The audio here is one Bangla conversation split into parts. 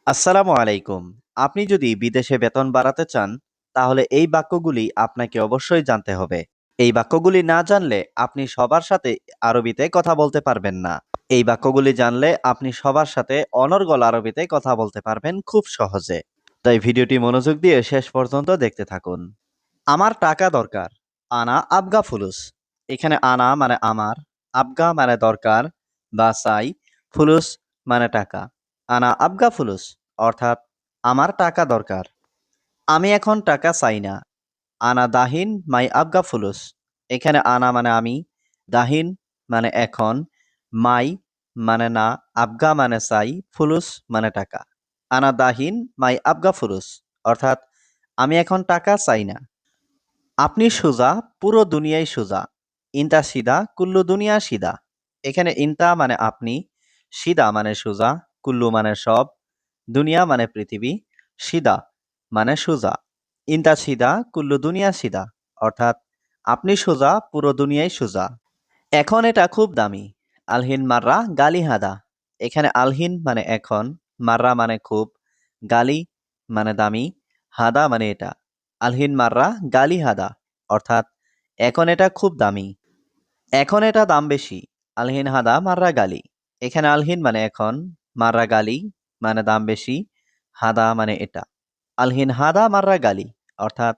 আসসালামু আলাইকুম। আপনি যদি বিদেশে বেতন বাড়াতে চান, তাহলে এই বাক্যগুলি আপনাকে অবশ্যই জানতে হবে। এই বাক্যগুলি না জানলে আপনি সবার সাথে আরবিতে কথা বলতে পারবেন না। এই বাক্যগুলি জানলে আপনি সবার সাথে অনর্গল আরবিতে কথা বলতে পারবেন খুব সহজে। তাই ভিডিওটি মনোযোগ দিয়ে শেষ পর্যন্ত দেখতে থাকুন। আমার টাকা দরকার। আনা আবগা ফুলুস। এখানে আনা মানে আমার, আবগা মানে দরকার বা চাই, ফুলুস মানে টাকা। আনা আবগা ফুলুস অর্থাৎ আমার টাকা দরকার। আমি এখন টাকা চাই না। আনা দাহিন মাই আবগা ফুলুস। এখানে আনা মানে আমি, দাহিন মানে এখন, মাই মানে না, আবগা মানে চাই, ফুলুস মানে টাকা। আনা দাহিন মাই আবগা ফুলুস অর্থাৎ আমি এখন টাকা চাই না। আপনি সোজা, পুরো দুনিয়াই সোজা। ইনতা সিদা, কুল্লু দুনিয়া সিদা। এখানে ইনতা মানে আপনি, সিদা মানে সোজা, কুল্লু মানে সব, দুনিয়া মানে পৃথিবী, সিদা মানে সোজা। ইনতা সিদা, কুল্লু দুনিয়া সিদা অর্থাৎ আপনি সোজা, পুরো দুনিয়াই সোজা। এখন এটা খুব দামি। আলহিন মাররা গালি হাদা। এখানে আলহিন মানে এখন, মাররা মানে খুব, গালি মানে দামি, হাদা মানে এটা। আলহিন মাররা গালি হাদা অর্থাৎ এখন এটা খুব দামি। এখন এটা দাম বেশি। আলহিন হাদা মাররা গালি। এখানে আলহিন মানে এখন, মাররা গালি মানে দাম বেশি, হাদা মানে এটা। আলহিন হাদা মাররা গালি অর্থাৎ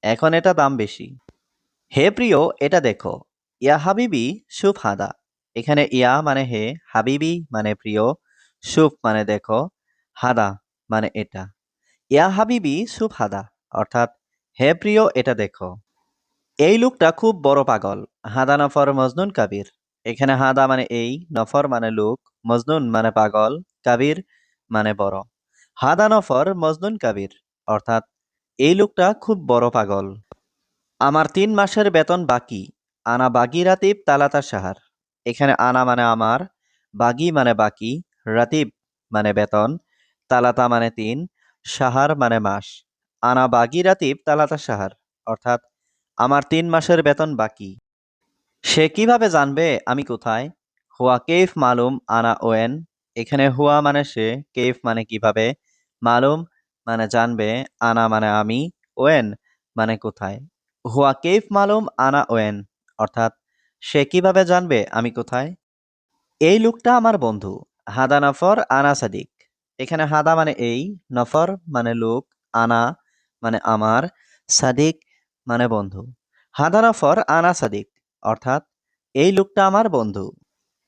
এখন এটা দাম বেশি। হে প্রিয়, এটা দেখো। ইয়া হাবিবি শুভ হাদা। এখানে ইয়া মানে হে, হাবিবি মানে প্রিয়, শুভ মানে দেখো, হাদা মানে এটা। ইয়া হাবিবি শুভ হাদা অর্থাৎ হে প্রিয়, এটা দেখো। এই লোকটা খুব বড় পাগল। হাদা নফর মজনুন কাবির। এখানে হাদা মানে এই, নফর মানে লোক, মজনুন মানে পাগল, কাবির মানে বড়। হাদা নফর মজনুন কাবির অর্থাৎ এই লোকটা খুব বড় পাগল। আমার ৩ মাসের বেতন বাকি। আনা বাগি রাতিব তালাতা সাহার। এখানে আনা মানে আমার, বাগি মানে বাকি, রাতিব মানে বেতন, তালাতা মানে ৩, সাহার মানে মাস। আনা বাগি রাতিব তালাতা সাহার অর্থাৎ আমার ৩ মাসের বেতন বাকি। সে কিভাবে জানবে আমি কোথায়? হুয়া কেইফ মালুম আনা ওয়েন। এখানে হুয়া মানে সে, কেইফ মানে কিভাবে, মালুম মানে জানবে, আনা মানে আমি, ওয়েন মানে কোথায়। হুয়া কেইফ মালুম আনা ওয়েন অর্থাৎ সে কিভাবে জানবে আমি কোথায়। এই লোকটা আমার বন্ধু। হাদা নফর আনা সাদিক। এখানে হাদা মানে এই, নফর মানে লোক, আনা মানে আমার, সাদিক মানে বন্ধু। হাদা নফর আনা সাদিক অর্থাৎ এই লোকটা আমার বন্ধু।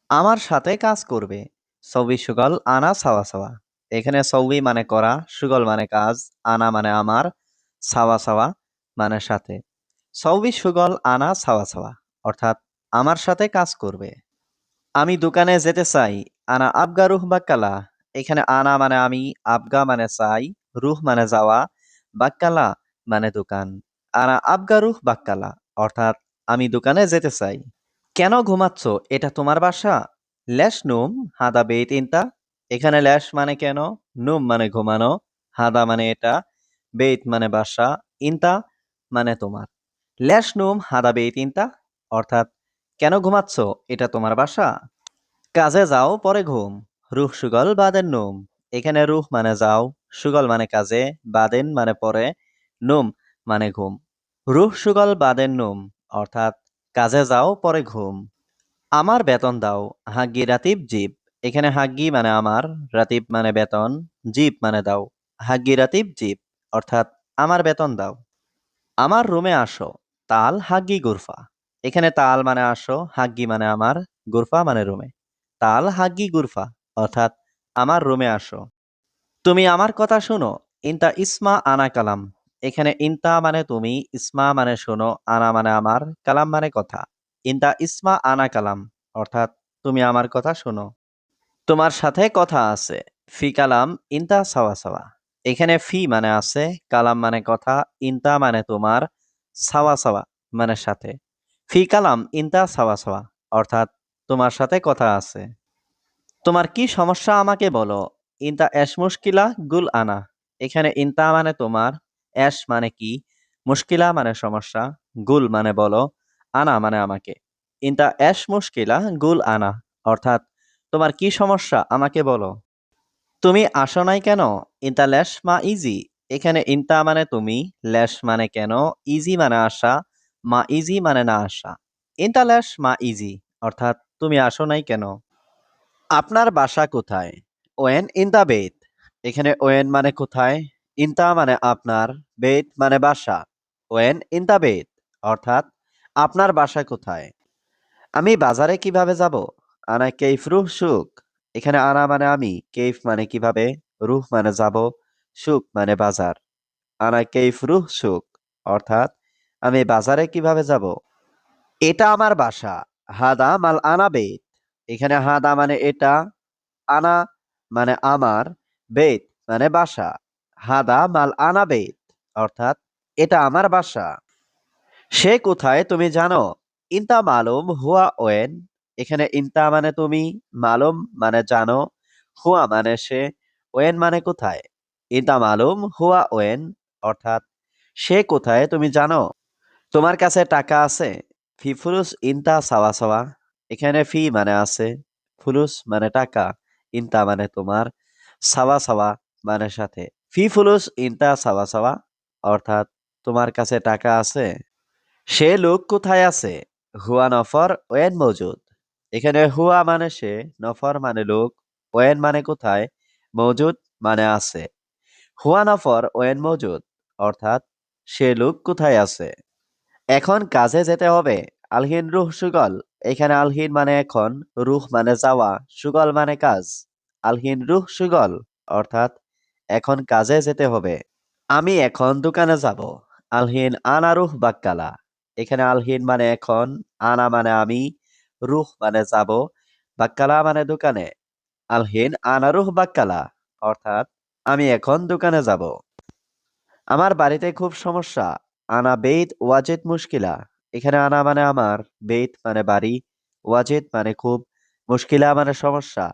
আমার সাথে কাজ করবে। সৌবি সুগল আনা সাওয়া সাওয়া। এখানে সৌবি মানে করা, সুগল মানে কাজ, আনা মানে আমার, সাওয়া সাওয়া মানে সাথে। সৌবি সুগল আনা সাওয়া সাওয়া অর্থাৎ আমার সাথে কাজ করবে। আমি দোকানে যেতে চাই। আনা আবগা রুহ বাক্কালা। এখানে আনা মানে আমি, আবগা মানে চাই, রুহ মানে যাওয়া, বাক্কালা মানে দোকান। আনা আবগা রুহ বাক্কালা অর্থাৎ আমি দোকানে যেতে চাই। কেন ঘুমাচ্ছ? এটা তোমার বাসা? ল্যাশ নুম হাদা বেইত ইনতা। এখানে ল্যাশ মানে কেন, নুম মানে ঘুমানো, হাদা মানে এটা, বেইত মানে বাসা, ইনতা মানে তোমার। ল্যাশ নুম হাদা বেইত ইনতা অর্থাৎ কেন ঘুমাচ্ছ? এটা তোমার বাসা? কাজে যাও পরে ঘুম। রুহ সুগল বাদেন নুম। এখানে রুহ মানে যাও, সুগল মানে কাজে, বাদেন মানে পরে, নুম মানে ঘুম। রুহ সুগল বাদেন নুম অর্থাৎ কাজে যাও পরে ঘুম। আমার বেতন দাও। হাগ্গি রাতিব জিব। এখানে হাগ্গি মানে আমার, রাতিব মানে বেতন, জিব মানে দাও। হাগ্গি রাতিব জিব অর্থাৎ আমার বেতন দাও। আমার রুমে আসো। তাল হাগ্গি গুরফা। এখানে তাল মানে আসো, হাগ্গি মানে আমার, গুরফা মানে রুমে। তাল হাগ্গি গুরফা অর্থাৎ আমার রুমে আসো। তুমি আমার কথা শোনো। ইনতা ইসমা আনা কালাম। এখানে ইনতা মানে তুমি, ইসমা মানে শোনো, আনা মানে আমার, কালাম মানে কথা। ইনতা ইসমা আনা কালাম অর্থাৎ তুমি আমার কথা শোনো। তোমার সাথে কথা আছে। ফি কালাম ইনতা সাওয়া সাওয়া। এখানে ফি মানে আছে, কালাম মানে কথা, ইনতা মানে তোমার, সাওয়া সাওয়া মানে সাথে। ফি কালাম ইনতা সাওয়া সাওয়া অর্থাৎ তোমার সাথে কথা আছে। তোমার কি সমস্যা আমাকে বলো। ইনতা এশ মুশকিলা গুল আনা। এখানে ইনতা মানে তোমার, এশ মানে কি, মুশকিলা মানে সমস্যা, গুল মানে বলো, আনা মানে আমাকে। ইনতা এশ মুশকিলা গুল আনা অর্থাৎ তোমার কি সমস্যা আমাকে বলো। তুমি আসো নাই কেন? ইনতা লেশ মা ইজি। এখানে ইনতা মানে তুমি, লেশ মানে কেন, ইজি মানে আসা, মা ইজি মানে না আসা। ইনতা লেশ মা ইজি অর্থাৎ তুমি আসো নাই কেন? আপনার বাসা কোথায়? ওয়েন ইন দা বেত। এখানে ওয়েন মানে কোথায়, ইনতা মানে আপনার, বেত মানে বাসা। ওয়েন ইন দা বেত অর্থাৎ আপনার বাসা কোথায়? আমি বাজারে কিভাবে যাব? আনা কেইফ রুহ সুক। এখানে আনা মানে আমি, কেইফ মানে কিভাবে, রুহ মানে যাব, সুক মানে বাজার। আনা কেইফ রুহ সুক অর্থাৎ আমি বাজারে কিভাবে যাব? এটা আমার বাসা। হাদা মাল আনা বেত। এখানে হাদা মানে এটা, আনা মানে আমার, বেত মানে বাসা। হাদা মাল আনা বেত অর্থাৎ এটা আমার বাসা। সে কোথায় তুমি জানো? ইনতা মালুম হুয়া ওয়েন। এখানে ইনতা মানে তুমি, মালুম মানে জানো, হুয়া মানে সে, ওয়েন মানে কোথায়। ইনতা মালুম হুয়া ওয়েন অর্থাৎ সে কোথায় তুমি জানো? তোমার কাছে টাকা আছে? ফি ফুলুস ইনতা সাওয়া সাওয়া। এখানে ফি মানে আছে, ফুলুস মানে টাকা, ইনতা মানে তোমার, সাওয়া সাওয়া মানে সাথে। ফি ফুলুস ইনতা সাওয়া সাওয়া অর্থাৎ তোমার কাছে টাকা আছে? সে লোক কোথায় আছে? হুয়া নফর ওয়েন মৌজুদ। এখানে হুয়া মানে সে, নফর মানে লোক, ওয়েন মানে কোথায়, মৌজুদ মানে আছে। হুয়া নফর ওয়েন মৌজুদ অর্থাৎ সে লোক কোথায় আছে? এখন কাজে যেতে হবে। আলহিন রুহ সুগল। এখানে আলহিন মানে এখন, রুহ মানে যাওয়া, সুগল মানে কাজ। আলহিন রুহ সুগল অর্থাৎ এখন কাজে যেতে হবে। আমি এখন দোকানে যাব। আলহিন আনা রুহ বাক্কালা। এখানে আলহিন মানে এখন, আনা মানে আমি, রুহ মানে যাব, বাক্কালা মানে দোকানে। আলহিন আনা রুহ বাক্কালা অর্থাৎ আমি এখন দোকানে যাব। আমার বাড়িতে খুব সমস্যা। আনা বেইত ওয়াজেদ মুশকিলা। এখানে আনা মানে আমার, বেইত মানে বাড়ি, ওয়াজেদ মানে খুব, মুশকিলা মানে সমস্যা।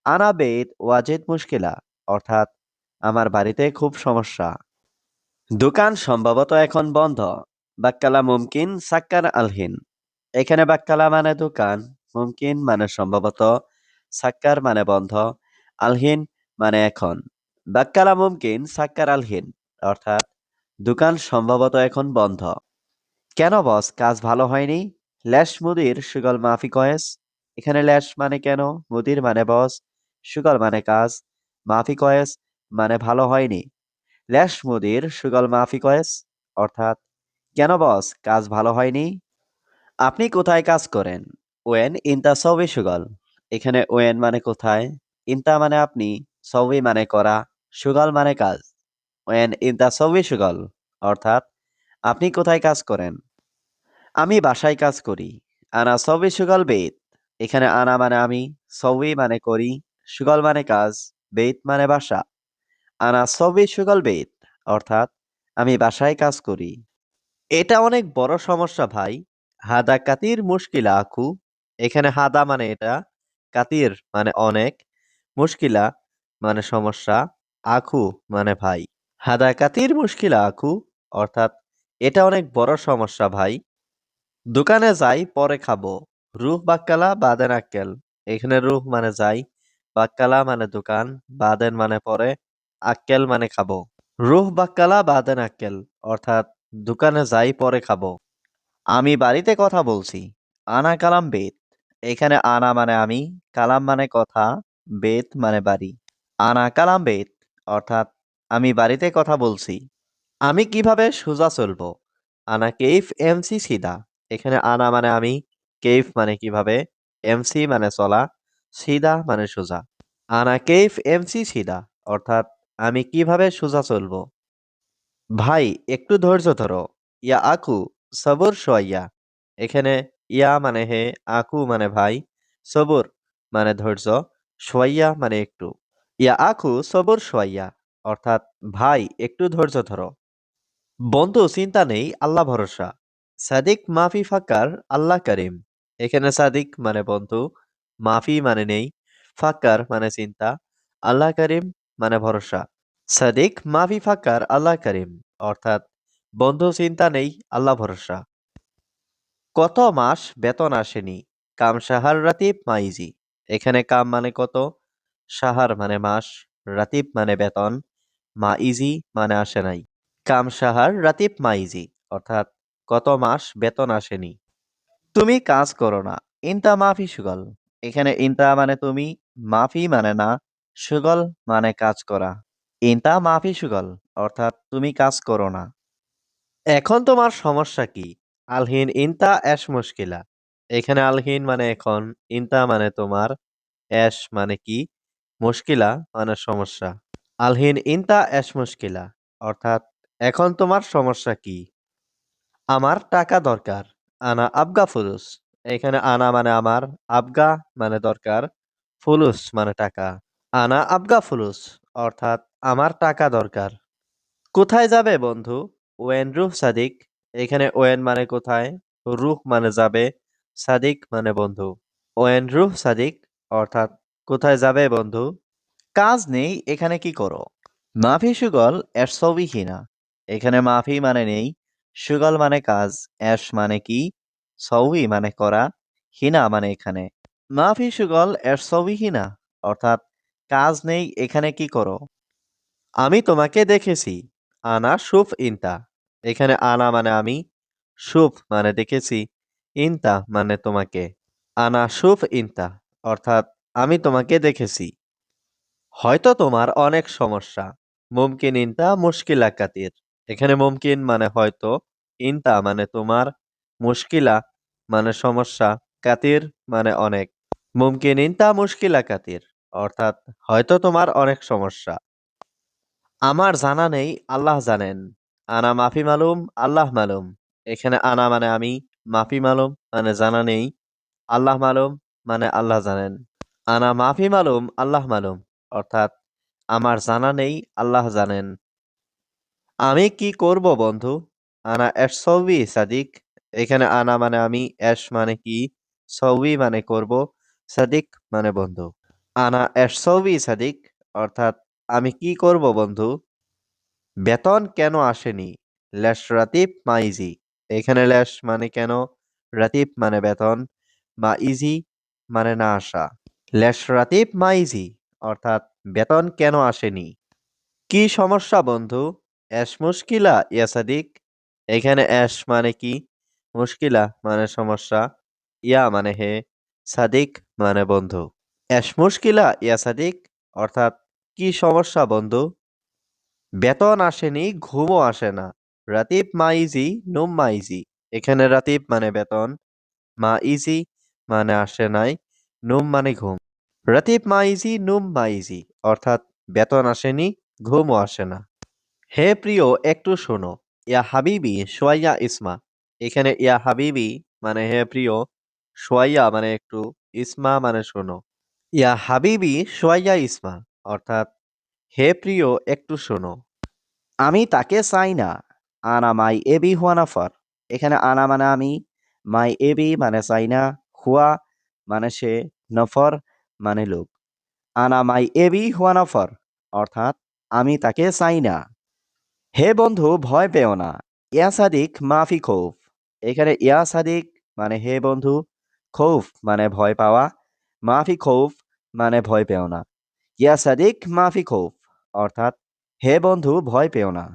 আনা বেইত ওয়াজেদ মুশকিলা অর্থাৎ আমার বাড়িতে খুব সমস্যা। দোকান সম্ভবত এখন বন্ধ। বাক্কালা মুমকিন সাক্কার আলহিন। এখানে বাক্কালা মানে দোকান, মুমকিন মানে সম্ভবত, সাক্কার মানে বন্ধ, আলহিন মানে এখন। বাক্কালা মুমকিন সাক্কার আলহিন অর্থাৎ দোকান সম্ভবত এখন বন্ধ। কেন বস, কাজ ভালো হয়নি? ল্যাশ মুদির সুগল মাফি কয়েস। এখানে ল্যাশ মানে কেন, মুদির মানে বস, সুগল মানে কাজ, মাফি কয়েস মানে ভালো হয়নি। ল্যাশ মুদির সুগল মাফি কয়েস অর্থাৎ কেন বস, কাজ ভালো হয়নি? আপনি কোথায় কাজ করেন? ওয়েন ইনতা সবই সুগল। এখানে ওয়েন মানে কোথায়, ইনতা মানে আপনি, সবই মানে করা, সুগল মানে কাজ। ওয়েন ইনতা সবই সুগল অর্থাৎ আপনি কোথায় কাজ করেন? আমি বাসায় কাজ করি। আনা সবই সুগল বেত। এখানে আনা মানে আমি, সবই মানে করি, সুগল মানে কাজ, বেত মানে বাসা। আনা সবই সুগল বেত অর্থাৎ আমি বাসায় কাজ করি। এটা অনেক বড় সমস্যা ভাই। হাদা কাতির মুশকিলা আখু। এখানে হাদা মানে এটা, কাতির মানে অনেক, মুশকিলা মানে সমস্যা, আখু মানে ভাই। হাদা কাতির মুশকিলা আখু অর্থাৎ এটা অনেক বড় সমস্যা ভাই। দোকানে যাই পরে খাবো। রুহ বাক্কালা বাদেন আক্কেল। এখানে রুহ মানে যাই, বাক্কালা মানে দোকান, বাদেন মানে পরে, আক্কেল মানে খাবো। রুহ বাক্কালা বাদেন আক্কেল অর্থাৎ দোকানে যাই পরে খাবো। আমি বাড়িতে কথা বলছি। আনা কালাম বেত। এখানে আনা মানে আমি, কালাম মানে কথা, বেত মানে বাড়ি। আনা কালাম বেত অর্থাৎ আমি বাড়িতে কথা বলছি। আমি কিভাবে সোজা চলবো? আনা কেইফ এমসি সিদা। এখানে আনা মানে আমি, কেইফ মানে কিভাবে, এমসি মানে চলা, সিদা মানে সোজা। আনা কেইফ এমসি সিদা অর্থাৎ আমি কিভাবে সোজা চলবো। ভাই একটু ধৈর্য ধরো। ইয়া আকু সবুর সোয়াইয়া। এখানে ইয়া মানে হে, আকু মানে ভাই, সবুর মানে ধৈর্য, সোয়াইয়া মানে একটু। ইয়া আকু সবুর সোয়াইয়া অর্থাৎ ভাই একটু ধৈর্য ধরো। বন্ধু চিন্তা নেই, আল্লাহ ভরসা। সাদিক মাফি ফাক্কার আল্লাহ করিম। এখানে সাদিক মানে বন্ধু, মাফি মানে নেই, ফাক্কার মানে চিন্তা, আল্লাহ করিম মানে ভরসা। সাদিক মাফি ফাক্কার আল্লাহ করিম অর্থাৎ বন্ধু চিন্তা নেই, আল্লাহ ভরসা। কত মাস বেতন আসেনি? কাম সাহার রাতিব মাইজি। এখানে কাম মানে কত, সাহার মানে মাস, রাতিব মানে বেতন, মা ইজি মানে আসে নাই। কাম সাহার রাতিব মা ইজি, অর্থাৎ গত মাস বেতন আসেনি। তুমি কাজ করো না, ইনতা মাফি সুগল। এখানে ইনতা মানে তুমি, মাফি মানে না, সুগল মানে কাজ করা। ইনতা মাফি সুগল, অর্থাৎ তুমি কাজ করো না। এখন তোমার সমস্যা কি? আলহিন ইনতা এশ মুশকিলা। এখানে আলহিন মানে এখন, ইনতা মানে তোমার, এশ মানে কি, মুশকিলা মানে সমস্যা। আলহিন ইনতা এশ মুশকিলা, অর্থাৎ এখন তোমার সমস্যা কি? আমার টাকা দরকার। আনা আবগা ফুলুস। এখানে আনা মানে আমার, আবগা মানে দরকার, ফুলুস মানে টাকা। আনা আবগা ফুলুস, অর্থাৎ আমার টাকা দরকার। কোথায় যাবে বন্ধু? ওয়েন রুহ সাদিক। এখানে ওয়েন মানে কোথায়, রুহ মানে যাবে, সাদিক মানে বন্ধু। ওয়েন রুহ সাদিক, অর্থাৎ কোথায় যাবে বন্ধু? কাজ নেই, এখানে কি করো? মাফি সুগল এর ছবি হিনা। এখানে মাফি মানে নেই, সুগল মানে কাজ, এস মানে কি, সৌই মানে করা, হিনা মানে এখানে। মাফি সুগল এর ছবি হিনা, অর্থাৎ কাজ নেই, এখানে কি করো? আমি তোমাকে দেখেছি। আনা সুফ ইনতা। এখানে আনা মানে আমি, সুফ মানে দেখেছি, ইনতা মানে তোমাকে। আনা সুফ ইনতা, অর্থাৎ আমি তোমাকে দেখেছি। হয়তো তোমার অনেক সমস্যা। মুমকিন ইনতা মুশকিলা কাতির। এখানে মুমকিন মানে হয়তো, ইনতা মানে তোমার, মুশকিলা মানে সমস্যা, কাতির মানে অনেক। মুমকিন ইনতা মুশকিলা কাতির, অর্থাৎ হয়তো তোমার অনেক সমস্যা। আমার জানা নেই, আল্লাহ জানেন। আনা মাফি মালুম, আল্লাহ মালুম। এখানে আনা মানে আমি, মাফি মালুম মানে জানা নেই, আল্লাহ মালুম মানে আল্লাহ জানেন। আনা মাফি মালুম, আল্লাহ মালুম, অর্থাৎ আমার জানা নেই, আল্লাহ জানেন। আমি কি করব বন্ধু? আনা এশ সৌবি সাদিক। এখানে আনা মানে আমি, এশ মানে কি, সৌবি মানে করব, সাদিক মানে বন্ধু। আনা এশ সৌবি সাদিক, অর্থাৎ আমি কি করব বন্ধু? বেতন কেন আসেনি? লেশ রাতিব মা ইজি। এখানে লেশ মানে কেন, রাতিব মানে বেতন, মা ইজি মানে না আসা। লেশ রাতিব মা ইজি, অর্থাৎ বেতন কেন আসেনি? কি সমস্যা বন্ধু? এশ মুশকিলা ইয়া সাদিক। এখানে এশ মানে কি, মুশকিলা মানে সমস্যা, ইয়া মানে হে, সাদিক মানে বন্ধু। এশ মুশকিলা ইয়া সাদিক, অর্থাৎ কি সমস্যা বন্ধু? বেতন আসেনি, ঘুমও আসে না। রাতিব মা ইজি, নুম মা ইজি। এখানে রাতিব মানে বেতন, মা ইজি মানে আসে নাই, নুম মানে ঘুম। রাতিব মা ইজি, নুম মা ইজি, অর্থাৎ বেতন আসেনি, ঘুমও আসে না। হে প্রিয়, একটু শোনো। ইয়া হাবিবি সোয়াইয়া ইসমা। এখানে ইয়া হাবিবি মানে হে প্রিয়, সোয়াইয়া মানে একটু, ইসমা মানে শোনো। ইয়া হাবিবি সোয়াইয়া ইসমা, অর্থাৎ হে প্রিয়, একটু শোনো। আমি তাকে চাই না। আনা মাই এবি হুয়া নাফার। এখানে আনা মানে আমি, মাই এবি মানে চাই না, হুয়া মানে সে, নফর মানে লোক। আনা মাই এবি হুয়া নফর, অর্থাৎ আমি তাকে চাই না। হে বন্ধু, ভয় পেও না। ইয়া সাদিক মাফি খৌফ। এখানে ইয়া সাদিক মানে হে বন্ধু, খৌফ মানে ভয় পাওয়া, মাফি খৌফ মানে ভয় পেও না। ইয়া সাদিক মাফি খৌফ, অর্থাৎ হে বন্ধু, ভয় পেও না।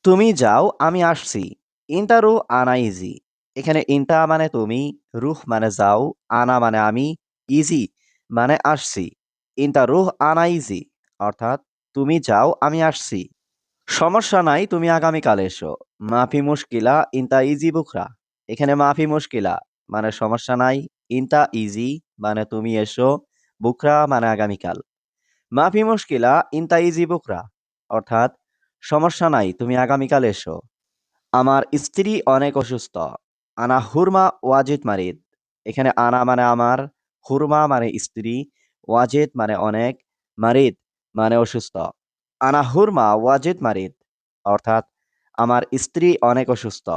তুমি যাও, আমি আসছি। ইনতা রুহ আনা ইজি। এখানে ইনতা মানে তুমি, রুহ মানে যাও, আনা মানে আমি, ইজি মানে আসছি। ইনতা রুহ আনা ইজি, অর্থাৎ তুমি যাও, আমি আসছি। সমস্যা নাই, তুমি আগামীকাল এসো। মাফি মুশকিলা ইনতা ইজি বুখরা। এখানে মাফি মুশকিলা মানে সমস্যা নাই, ইনতা ইজি মানে তুমি এসো, বুখরা মানে আগামীকাল। মাফি মুশকিলা ইনতা ইজি বুখরা, অর্থাৎ সমস্যা নাই, তুমি আগামীকাল এসো। আমার স্ত্রী অনেক অসুস্থ। আনা হুরমা ওয়াজিদ মারিদ। এখানে আনা মানে আমার, হুরমা মানে স্ত্রী, ওয়াজিদ মানে অনেক, মারিদ মানে অসুস্থ। আনা হুরমা ওয়াজিদ মারিদ, অর্থাৎ আমার স্ত্রী অনেক অসুস্থ।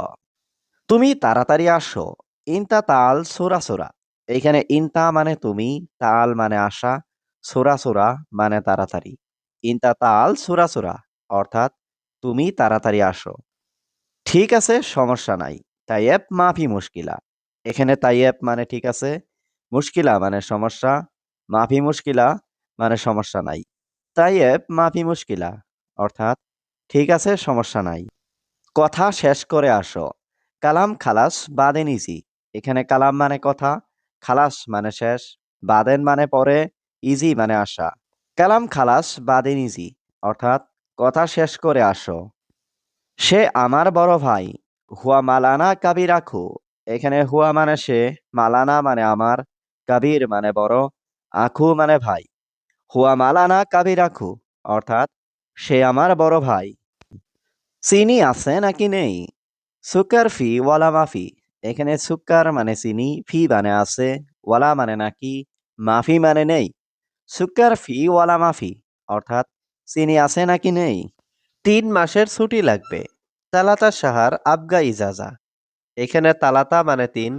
তুমি তাড়াতাড়ি আসো। ইনতা তাল সোরা সোরা। এখানে ইনতা মানে তুমি, তাল মানে আসা, সোরা সোরা মানে তাড়াতাড়ি। ইনতা তাল সোরা সোরা, অর্থাৎ তুমি তাড়াতাড়ি আসো। ঠিক আছে, সমস্যা নাই। তাইয়েব মাফি মুশকিলা। এখানে তাইয়েব মানে ঠিক আছে, মুশকিলা মানে সমস্যা, মাফি মুশকিলা মানে সমস্যা নাই। তাইয়েব মাফি মুশকিলা, অর্থাৎ ঠিক আছে, সমস্যা নাই। কথা শেষ করে আসো। কালাম খালাস বাদেন ইজি। এখানে কালাম মানে কথা, খালাস মানে শেষ, বাদেন মানে পরে, ইজি মানে আসা। কালাম খালাস বাদেন ইজি, অর্থাৎ কথা শেষ করে আসো। সে আমার বড় ভাই। হুয়া মালানা কাবির আখু। এখানে হুয়া মানে সে, মালানা মানে আমার, কাবির মানে বড়, আখু মানে ভাই। হুয়া মালানা কাবির আখু, অর্থাৎ সে আমার বড় ভাই। চিনি আছে নাকি নেই? সুকার ফি ওয়ালা মাফি। এখানে সুকার মানে চিনি, ফি মানে আছে, ওয়ালা মানে নাকি, মাফি মানে নেই। সুকার ফি ওয়ালা মাফি, অর্থাৎ চিনি আছে নাকি নেই। 3 মাসের ছুটি লাগবে। তালাতা সাহার আবগা ইজাজা। এখানে তালাতা মানে 3,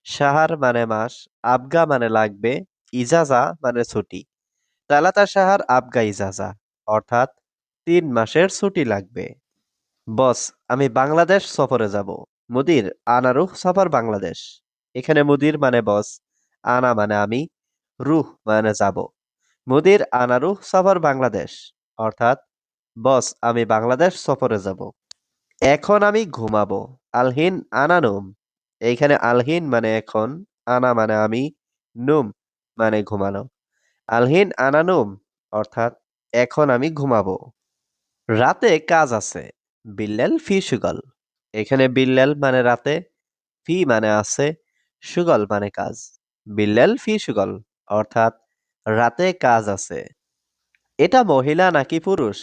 সাহার মানে মাস, আবগা মানে লাগবে, ইজাজা মানে ছুটি। তালাতা সাহার আবগা ইজাজা, অর্থাৎ 3 মাসের ছুটি লাগবে। বস, আমি বাংলাদেশ সফরে যাব। মুদির, আনা রুহ সফর বাংলাদেশ। এখানে মুদির মানে বস, আনা মানে আমি, রুহ মানে যাব। মুদির আনা রুহ সফর বাংলাদেশ, অর্থাৎ বস, আমি বাংলাদেশ সফরে যাব। এখন আমি ঘুমাবো। আলহিন আনা নুম। এইখানে আলহিন মানে এখন, আনা মানে আমি, নুম মানে ঘুমানো। আলহিন আনা নুম, অর্থাৎ এখন আমি ঘুমাবো। রাতে কাজ আছে। বিল্লাল ফি সুগল। এখানে বিল্লাল মানে রাতে, ফি মানে আছে, সুগল মানে কাজ। বিল্লাল ফি সুগল, অর্থাৎ রাতে কাজ আছে। এটা মহিলা নাকি পুরুষ?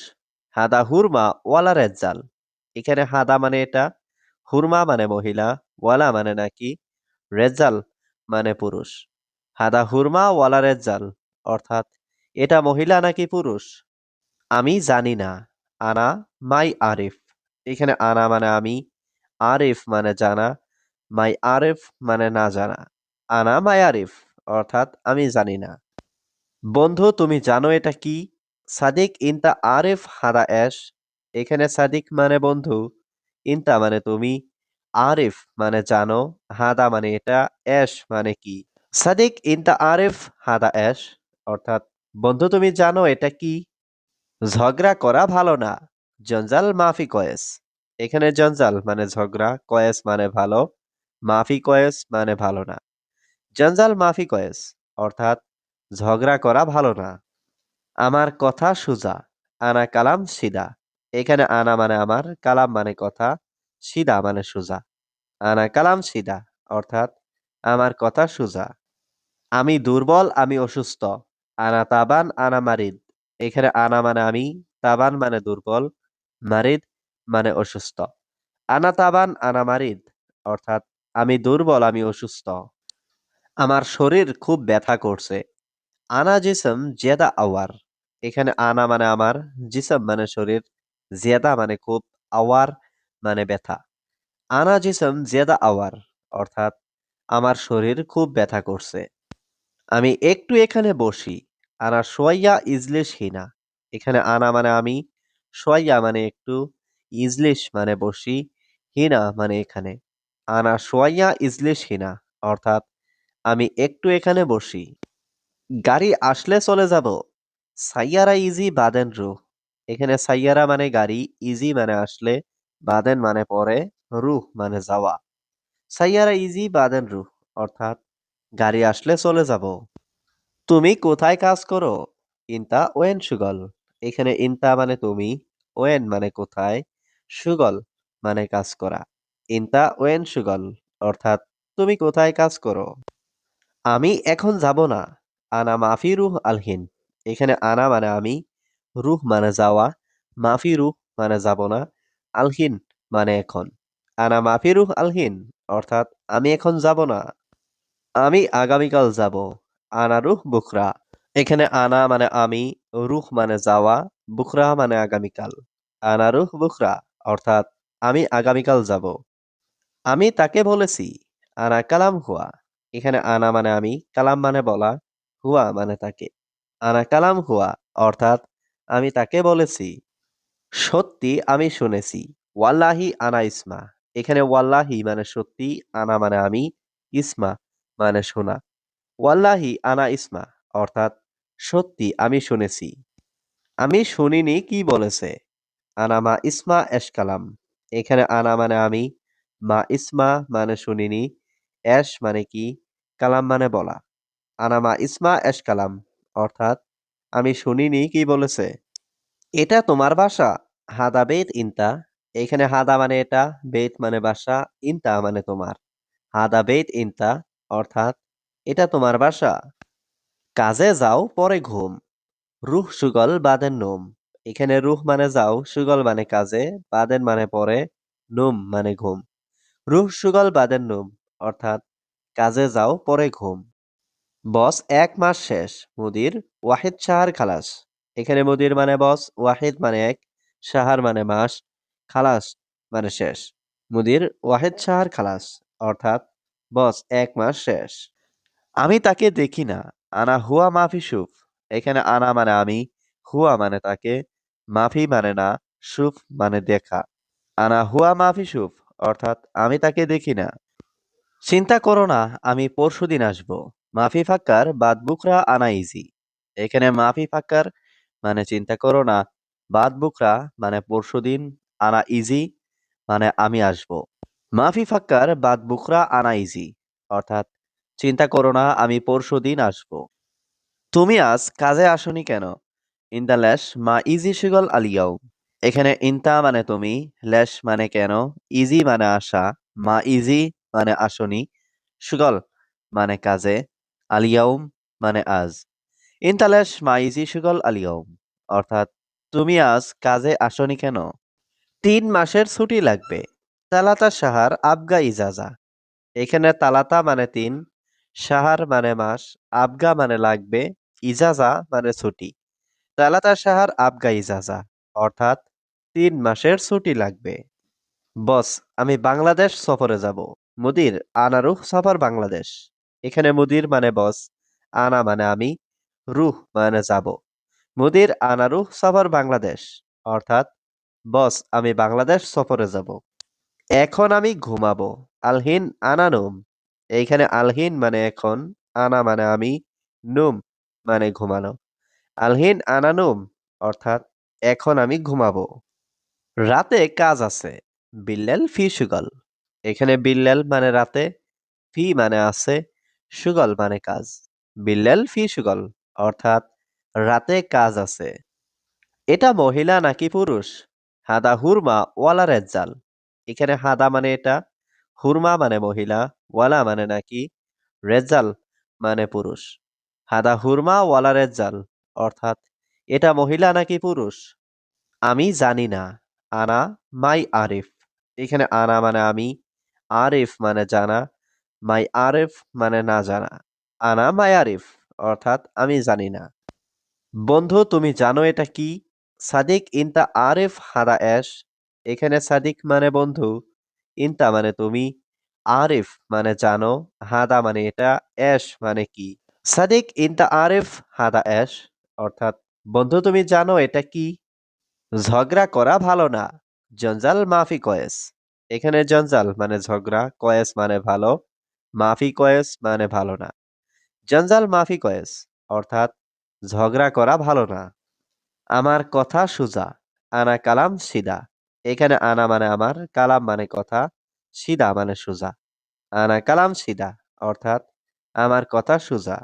হাদা হুরমা ওয়ালা রেজ্জাল। এখানে হাদা মানে এটা, হুরমা মানে মহিলা, ওয়ালা মানে নাকি, রেজ্জাল মানে পুরুষ। হাদা হুরমা ওয়ালা রেজ্জাল, অর্থাৎ এটা মহিলা নাকি পুরুষ? আমি জানি না। আনা মাই আরিফ। এখানে আনা মানে আমি, আরিফ মানে জানা, মাই আরিফ মানে না জানা। আনা মাই আরিফ, অর্থাৎ আমি জানি না। বন্ধু, তুমি জানো এটা কি? সাদিক ইনতা আরিফ হাদা এশ। এখানে সাদিক মানে বন্ধু, ইনতা মানে তুমি, আরিফ মানে জানো, হাদা মানে এটা, এশ মানে কি। সাদিক ইনতা আরিফ হাদা এশ, অর্থাৎ বন্ধু তুমি জানো এটা কি? ঝগড়া করা ভালো না। জঞ্জাল মাফি কয়েস। এখানে জঞ্জাল মানে ঝগড়া, কয়েস মানে ভালো, মাফি কয়েস মানে ভালো না। জঞ্জাল মাফি কয়েস, অর্থাৎ ঝগড়া করা ভালো না। আমার কথা সুজা। আনা কালাম সিদা। এখানে আনা মানে আমার, কালাম মানে কথা, সিদা মানে সুজা। আনা কালাম সিদা, অর্থাৎ আমার কথা সুজা। আমি দুর্বল, আমি অসুস্থ। আনা তাবান আনা মারিদ। এখানে আনা মানে আমি, তাবান মানে দুর্বল, মারিদ মানে অসুস্থ। আনা তাবান আনা মারিদ, অর্থাৎ আমি দুর্বল, আমি অসুস্থ। আমার শরীর খুব ব্যথা করছে। আনা জিসম জেদা আওয়ার। এখানে আনা মানে আমার, জিসম মানে শরীর, জেদা মানে খুব, আওয়ার মানে ব্যথা। আনা জিসম জেদা আওয়ার, অর্থাৎ আমার শরীর খুব ব্যথা করছে। আমি একটু এখানে বসি। আনা সোয়াইয়া ইজলিশ হিনা। এখানে আনা মানে আমি, সোয়াইয়া মানে একটু, ইজলিশ মানে বসি, হিনা মানে এখানে। আনা সোয়াইয়া ইজলিশ হিনা, অর্থাৎ আমি একটু এখানে বসি। গাড়ি আসলে চলে যাব। সাইয়ারা ইজি বাদেন রুহ। এখানে সাইয়ারা মানে গাড়ি, ইজি মানে আসলে, বাদেন মানে পরে, রুহ মানে যাওয়া। সাইয়ারা ইজি বাদেন রুহ, অর্থাৎ গাড়ি আসলে চলে যাব। তুমি কোথায় কাজ করো? ইনতা ওয়েন সুগল। এখানে ইনতা মানে তুমি, ওয়েন মানে কোথায়, সুগল মানে কাজ করা। ইনতা ওয়েন সুগল, অর্থাৎ তুমি কোথায় কাজ করো? আমি এখন যাব না। আনা মাফি রুহ আলহিন। এখানে আনা মানে আমি, রুহ মানে যাওয়া, মাফি রুহ মানে যাব না, আলহিন মানে এখন। আনা মাফি রুহ আলহিন, অর্থাৎ আমি এখন যাব না। আমি আগামীকাল যাব। আনা রুহ বুকরা। এখানে আনা মানে আমি, রুহ মানে যাওয়া, বুকরা মানে আগামীকাল। আনা রুহ বুকরা, অর্থাৎ আমি আগামীকাল যাব। আমি তাকে বলেছি। আনা কালাম হুয়া। এখানে আনা মানে আমি, কালাম মানে বলা, হুয়া মানে তাকে। আনা কালাম হুয়া, অর্থাৎ আমি তাকে বলেছি। সত্যি আমি শুনেছি। ওয়াল্লাহি আনা ইসমা। এখানে ওয়াল্লাহি মানে সত্যি, আনা মানে আমি, ইসমা মানে শোনা। ওয়াল্লাহি আনা ইসমা, অর্থাৎ সত্যি আমি শুনেছি। আমি শুনিনি কি বলেছে। আনা মা ইসমা এশ কালাম। এখানে আনা মানে আমি, মা ইসমা মানে শুনিনি, এশ মানে কি, কালাম মানে বলা। আনা মা ইসমা এশ কালাম অর্থাৎ আমি শুনিনি কি বলেছে। এটা তোমার বাসা? হাদা বেত ইনতা। এখানে হাদা মানে এটা, বেত মানে বাসা, ইনতা মানে তোমার। হাদা বেত ইনতা অর্থাৎ এটা তোমার বাসা। কাজে যাও পরে ঘুম। রুহ সুগল বাদেন নোম। এখানে রুহ মানে যাও, সুগল মানে কাজে, বাদেন মানে পরে, নোম মানে ঘুম। রুহ সুগল বাদেন নোম অর্থাৎ কাজে যাও পরে ঘুম। বস ১ মাস শেষ। মুদির ওয়াহিদ শাহর খালাস। এখানে মুদির মানে বস, ওয়াহিদ মানে এক, শাহর মানে মাস, খালাস মানে শেষ। মুদির ওয়াহিদ শাহর খালাস অর্থাৎ বস ১ মাস শেষ। আমি তাকে দেখি না। আনা হুয়া মাফি সুফ। এখানে আনা মানে আমি, হুয়া মানে তাকে, মাফি মানে না, সুফ মানে দেখা। আনা হুয়া মাফি সুফ অর্থাৎ আমি তাকে দেখি না। চিন্তা করো না, আমি পরশুদিন আসবো। মাফি ফাক্কার বাদ বুকরা আনা ইজি। এখানে মাফি ফাক্কার মানে চিন্তা করো না, বাদ বুকরা মানে পরশুদিন, আনা ইজি মানে আমি আসবো। মাফি ফাক্কার বাদ বুকরা আনা ইজি অর্থাৎ চিন্তা করো না, আমি পরশুদিন আসবো। তুমি আজ কাজে আসনি কেন? ইনদা ল্যাশ মা ইজি শিগল আলিয়াও। এখানে ইনতা মানে তুমি, ল্যাশ মানে কেন, ইজি মানে আসা, মা ইজি মানে আসনি, শিগল মানে কাজে, আলিয়াউম মানে আজ। ইনতা ল্যাশ মা ইজি শিগল আলিয়াউম অর্থাৎ তুমি আজ কাজে আসনি কেন? ৩ মাসের ছুটি লাগবে। তালাতা সাহার আবগা ইজাজা। এখানে তালাতা মানে ৩, সাহার মানে মাস, আবগা মানে লাগবে, ইজাজা মানে ছুটি। তালাতা সাহার আবগা ইজাজা অর্থাৎ ৩ মাসের ছুটি লাগবে। বস আমি বাংলাদেশ সফরে যাব। মুদির আনা রুহ সফর বাংলাদেশ। এখানে মুদির মানে বস, আনা মানে আমি, রুহ মানে যাব। মুদির আনা রুহ সফর বাংলাদেশ অর্থাৎ বস আমি বাংলাদেশ সফরে যাব। এখন আমি ঘুমাবো। আলহিন আনা নুম। এইখানে আলহিন মানে এখন, আনা মানে আমি, নুম মানে ঘুমানো। আলহিন আনা নুম অর্থাৎ এখন আমি ঘুমাবো। রাতে কাজ আছে। বিল্লাল ফি সুগল। এখানে বিল্লাল মানে রাতে, ফি মানে আছে, সুগল মানে কাজ। বিল্লাল ফি সুগল অর্থাৎ রাতে কাজ আছে। এটা মহিলা নাকি পুরুষ? হাদা হুরমা ওয়ালা রেজ্জাল। এখানে হাদা মানে এটা, হুরমা মানে মহিলা, ওয়ালা মানে নাকি, রেজ্জাল মানে পুরুষ। হাদা হুরমা ওয়ালা রেজ্জাল অর্থাৎ এটা মহিলা নাকি পুরুষ? আমি জানি না। আনা মাই আরিফ। এখানে আনা মানে আমি, আরিফ মানে জানা, মাই আরিফ মানে না জানা। আনা মাই আরিফ অর্থাৎ আমি জানি না। বন্ধু তুমি জানো এটা কি? সাদিক ইনতা আরিফ হাদা এশ। এখানে সাদিক মানে বন্ধু, ইনতা মানে তুমি, আরিফ মানে জানো, হাদা মানে এটা, এশ মানে কি। সাদিক ইনতা আরিফ হাদা এশ অর্থাৎ বন্ধু তুমি জানো এটা কি? ঝগড়া করা ভালো না। জঞ্জাল মাফি কয়েস। এখানে জঞ্জাল মানে ঝগড়া, কয়েস মানে ভালো, মাফি কয়েস মানে ভালো না। জঞ্জাল মাফি কয়েস অর্থাৎ ঝগড়া করা ভালো না। আমার কথা সুজা। আনা কালাম সিদা। এখানে আনা মানে আমার, কালাম মানে কথা, সিদা মানে সুজা। আনা কালাম সিদা অর্থাৎ আমার কথা সুজা।